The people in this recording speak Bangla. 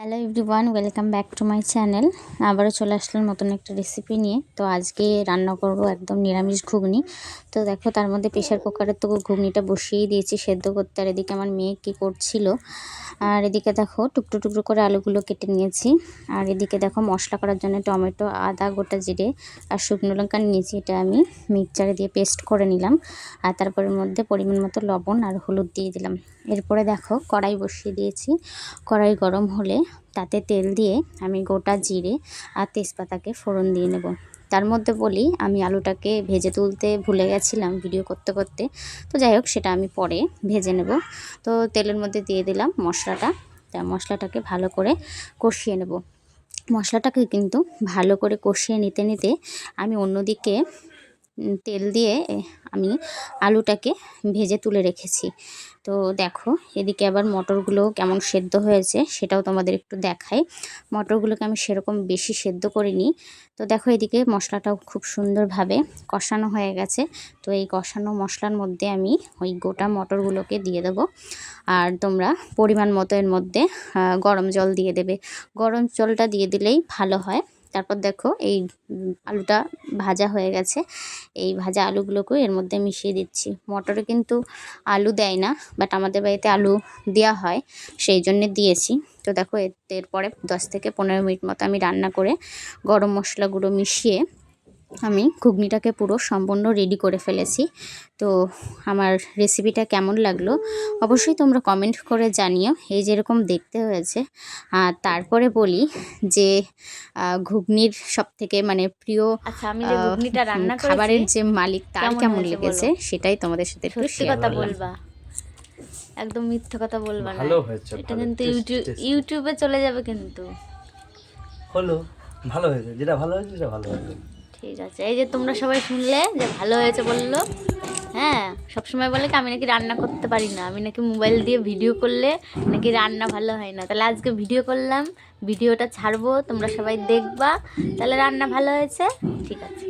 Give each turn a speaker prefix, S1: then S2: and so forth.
S1: Hello everyone, welcome back to my channel. আবারও চলে আসলাম নতুন একটা রেসিপি নিয়ে। তো আজকে রান্না করব একদম নিরামিষ ঘুগনি। তো দেখো, তার মধ্যে প্রেশার কুকারে তো ঘুগনিটা বসিয়েই দিয়েছি সেদ্ধ করতে। আর এদিকে আমার মেয়ে কী করছিল, আর এদিকে দেখো টুকরো টুকরো করে আলুগুলো কেটে নিয়েছি। আর এদিকে দেখো মশলা করার জন্য টমেটো, আদা, গোটা জিরে আর শুকনো লঙ্কা নিয়েছি। এটা আমি মিক্সচারে দিয়ে পেস্ট করে নিলাম। আর তারপরের মধ্যে পরিমাণ মতো লবণ আর হলুদ দিয়ে দিলাম। এরপরে দেখো কড়াই বসিয়ে দিয়েছি। কড়াই গরম হলে তাতে তেল দিয়ে আমি গোটা জিরে আর তেজপাতাকে ফোড়ন দিয়ে নেব। তার মধ্যে বলি, আমি আলুটাকে ভেজে তুলতে ভুলে গেছিলাম ভিডিও করতে করতে। তো যাই হোক, সেটা আমি পরে ভেজে নেব। তো তেলের মধ্যে দিয়ে দিলাম মশলাটা। তা মশলাটাকে ভালো করে কষিয়ে নেব। মশলাটাকে কিন্তু ভালো করে কষিয়ে নিতে নিতে আমি অন্যদিকে তেল দিয়ে আমি আলুটাকে ভেজে তুলে রেখেছি। তো দেখো এদিকে আবার মটরগুলো কেমন সেদ্ধ হয়েছে সেটাও তোমাদের একটু দেখাই। মটরগুলোকে আমি সেরকম বেশি সেদ্ধ করিনি। তো দেখো এদিকে মশলাটাও খুব সুন্দরভাবে কষানো হয়ে গেছে। তো এই কষানো মশলার মধ্যে আমি ওই গোটা মটরগুলোকে দিয়ে দেবো। আর তোমরা পরিমাণ মতো এর মধ্যে গরম জল দিয়ে দেবে। গরম জলটা দিয়ে দিলেই ভালো হয়। তারপর দেখো এই আলুটা ভাজা হয়ে গেছে। এই ভাজা আলুগুলোকেও এর মধ্যে মিশিয়ে দিচ্ছি। মটরে কিন্তু আলু দেয় না, বাট আমাদের বাড়িতে আলু দেওয়া হয়, সেই জন্যে দিয়েছি। তো দেখো এরপরে 10 থেকে 15 মিনিট মতো আমি রান্না করে গরম মশলা গুঁড়ো মিশিয়ে আমি ঘুগনিটাকে পুরো সম্পূর্ণ রেডি করে ফেলেছি। তো আমার রেসিপিটা কেমন লাগলো অবশ্যই তোমরা কমেন্ট করে জানিও। এই যেরকম দেখতে হয়েছে। আর তারপরে বলি যে ঘুগনির সবথেকে মানে প্রিয়
S2: আমি যে ঘুগনিটা রান্না করেছি
S1: খাবারের যে মালিক, তার কেমন
S2: হয়েছে
S1: লেগেছে
S2: বলো?
S1: সেটাই তোমাদের সাথে একটু
S2: সত্যি
S1: শেয়ার
S2: কথা
S1: করলাম।
S2: বলবা, একদম মিথ্যে কথা বলবা না।
S3: ভালো হয়েছে,
S2: এটা
S3: ভালো,
S2: কিন্তু
S3: টেস্টি টেস্টি
S2: ইউটিউবে চলে যাবে কিন্তু।
S3: হলো, ভালো হয়েছে, যেটা ভালো হয়েছে সেটা ভালো হয়েছে।
S2: ঠিক আছে, এই যে তোমরা সবাই শুনলে যে ভালো হয়েছে বললো। হ্যাঁ, সবসময় বলে কি আমি নাকি রান্না করতে পারি না, আমি নাকি মোবাইল দিয়ে ভিডিও করলে নাকি রান্না ভালো হয় না। তাহলে আজকে ভিডিও করলাম, ভিডিওটা ছাড়বো, তোমরা সবাই দেখবা, তাহলে রান্না ভালো হয়েছে। ঠিক আছে।